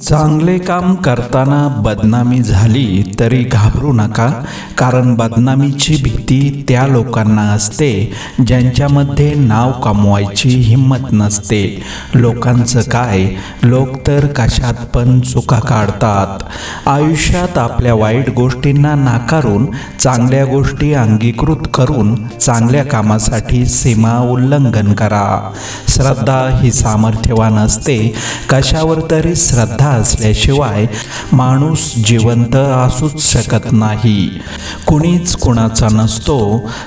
चांगले काम करताना बदनामी झाली तरी घाबरू नका, कारण बदनामीची भीती त्या लोकांना असते ज्यांच्यामध्ये नाव कमवायची हिंमत नसते. लोकांचं काय, लोक तर कशात पण चुका काढतात. आयुष्यात आपल्या वाईट गोष्टींना नाकारून चांगल्या गोष्टी अंगीकृत करून चांगल्या कामासाठी सीमा उल्लंघन करा. श्रद्धा ही सामर्थ्यवान असते. कशावर तरी श्रद्धा असल्याशिवाय माणूस जिवंत असूच शकत नाही. कुणीच कुणाचा नसतो.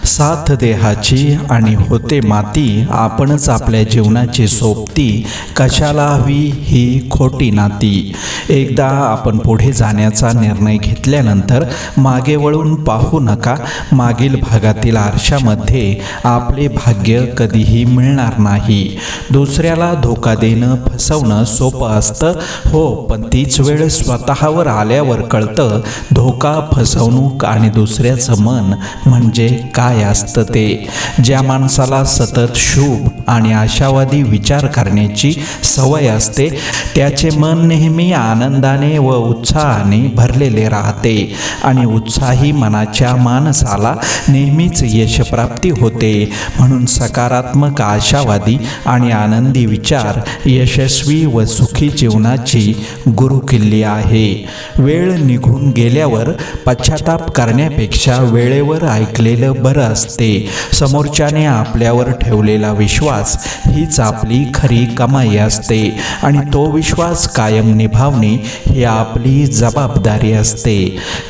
साथ देहाची आणि होते माती. आपणच आपल्या जीवनाची सोबती. कशाला हवी ही खोटी नाती. एकदा आपण पुढे जाण्याचा निर्णय घेतल्यानंतर मागे वळून पाहू नका. मागील भागातील आरशामध्ये आपले भाग्य कधीही मिळणार नाही. दुसऱ्याला धोका देणं, फसवणं सोपं असतं हो, पण तीच वेळ स्वतःवर आल्यावर कळतं धोका, फसवणूक आणि दुसऱ्याचं मन म्हणजे काय असतं ते. ज्या माणसाला सतत शुभ आणि आशावादी विचार करण्याची सवय असते त्याचे मन नेहमी आनंदाने व उत्साहाने भरलेले राहते आणि उत्साही मनाच्या माणसाला नेहमीच यशप्राप्ती होते. म्हणून सकारात्मक, आशावादी आणि आनंदी विचार यशस्वी व सुखी जीवनाची गुरुकिल्ली आहे. वेळ निघून गेल्यावर पश्चाताप करण्यापेक्षा वेळेवर ऐकलेलं बरं असते. समोरच्याने आपल्यावर ठेवलेला विश्वास हीच आपली खरी कमाई असते आणि तो विश्वास कायम निभावणे ही आपली जबाबदारी असते.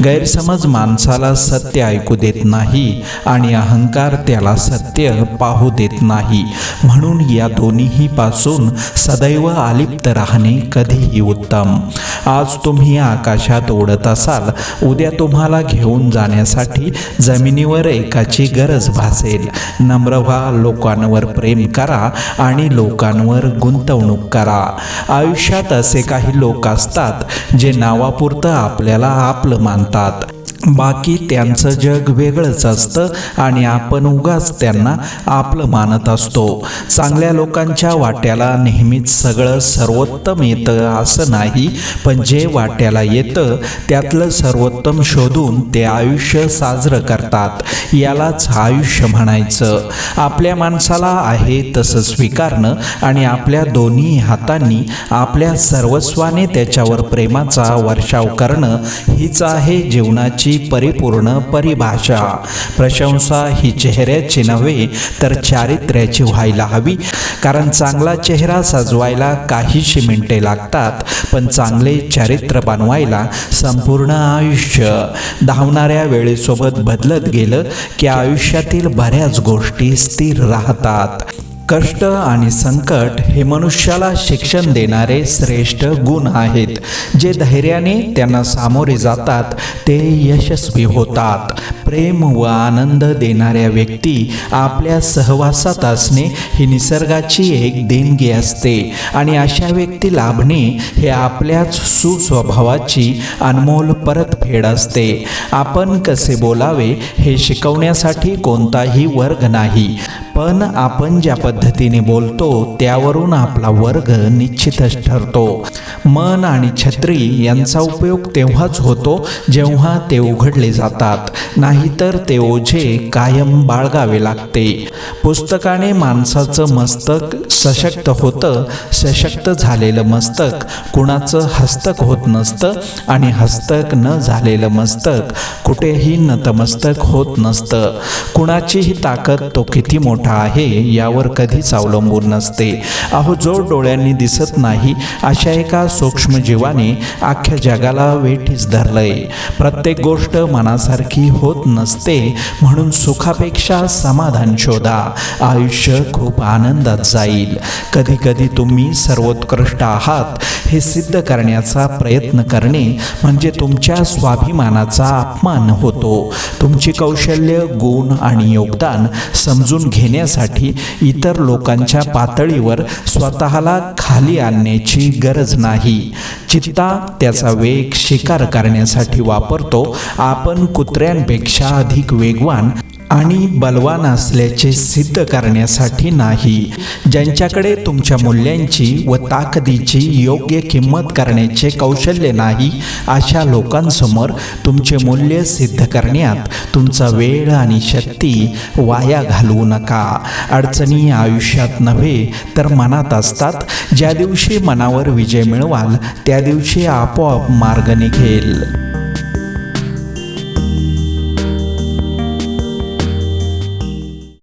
गैरसमज माणसाला सत्य ऐकू देत नाही आणि अहंकार त्याला सत्य पाहू देत नाही. म्हणून या दोन्ही पासून सदैव अलिप्त राहणे कधीही उत्तम. आज तुम्ही आकाशात उडत असाल, उद्या तुम्हाला घेऊन जाण्यासाठी जमिनीवर एकाची गरज भासेल. नम्र व्हा, लोकांवर प्रेम करा आणि लोकांवर गुंतवणूक करा. आयुष्यात असे काही लोक असतात जे नावापुरतं आपल्याला आपलं मानतात. बाकी त्यांचं जग वेगळंच असतं आणि आपण उगाच त्यांना आपलं मानत असतो. चांगल्या लोकांच्या वाट्याला नेहमीच सगळं सर्वोत्तम येतं असं नाही, पण जे वाट्याला येतं त्यातलं सर्वोत्तम शोधून ते आयुष्य साजरं करतात. यालाच आयुष्य म्हणायचं. आपल्या माणसाला आहे तसं स्वीकारणं आणि आपल्या दोन्ही हातांनी आपल्या सर्वस्वाने त्याच्यावर प्रेमाचा वर्षाव करणं हीच आहे जीवनाची परिपूर्ण परिभाषा. प्रशंसा ही चेहऱ्याची नव्हे तर चारित्र्याची व्हायला हवी, कारण चांगला चेहरा सजवायला काहीशी मिनिटे लागतात, पण चांगले चारित्र्य बनवायला संपूर्ण आयुष्य. धावणाऱ्या वेळेसोबत बदलत गेलं की आयुष्यातील बऱ्याच गोष्टी स्थिर राहतात. कष्ट आणि संकट हे मनुष्याला शिक्षण देणारे श्रेष्ठ गुण आहेत. जे धैर्याने त्यांना सामोरे जातात ते यशस्वी होतात. प्रेम व आनंद देणाऱ्या व्यक्ती आपल्या सहवासात असणे ही निसर्गाची एक देणगी असते आणि अशा व्यक्ती लाभणे हे आपल्याच सुस्वभावाची अनमोल परतफेड असते. आपण कसे बोलावे हे शिकवण्यासाठी कोणताही वर्ग नाही, पण आपण ज्या पद्धतीने बोलतो त्यावरून आपला वर्ग निश्चितच ठरतो. मन आणि छत्री यांचा उपयोग तेव्हाच होतो जेव्हा ते उघडले जातात, नाहीतर ते ओझे कायम बाळगावे लागते. पुस्तकाने माणसाचं मस्तक सशक्त होतं. सशक्त झालेलं मस्तक कुणाचं हस्तक होत नसतं आणि हस्तक न झालेलं मस्तक कुठेही नतमस्तक होत नसतं. कुणाचीही ताकद तो किती मोठा आहे यावर कधीच अवलंबून नसते. अहो, जो डोळ्यांनी दिसत नाही अशा एका सूक्ष्म जीवाने अख्ख्या जगाला वेठीस धरलंय. प्रत्येक गोष्ट मनासारखी होत नसते, म्हणून सुखापेक्षा समाधान शोधा. आयुष्य खूप आनंदात जाईल. कधी कधी तुम्ही सर्वोत्कृष्ट आहात हे सिद्ध करण्याचा प्रयत्न करणे म्हणजे तुमच्या स्वाभिमानाचा अपमान होतो. तुमची कौशल्य, गुण आणि योगदान समजून घेण्यासाठी इतर लोकांच्या पातळीवर स्वतःला खाली आणण्याची गरज नाही. चित्ता त्याचा वेग शिकार करण्यासाठी वापरतो. आपण कुत्र्यांपेक्षा अधिक वेगवान आणि बलवान असल्याचे सिद्ध करण्यासाठी नाही. ज्यांच्याकडे तुमच्या मूल्यांची व ताकदीची योग्य किंमत करण्याचे कौशल्य नाही, अशा लोकांसमोर तुमचे मूल्य सिद्ध करण्यात तुमचा वेळ आणि शक्ती वाया घालवू नका. अडचणी आयुष्यात नव्हे तर मनात असतात. ज्या दिवशी मनावर विजय मिळवाल त्या दिवशी आपोआप मार्ग निघेल.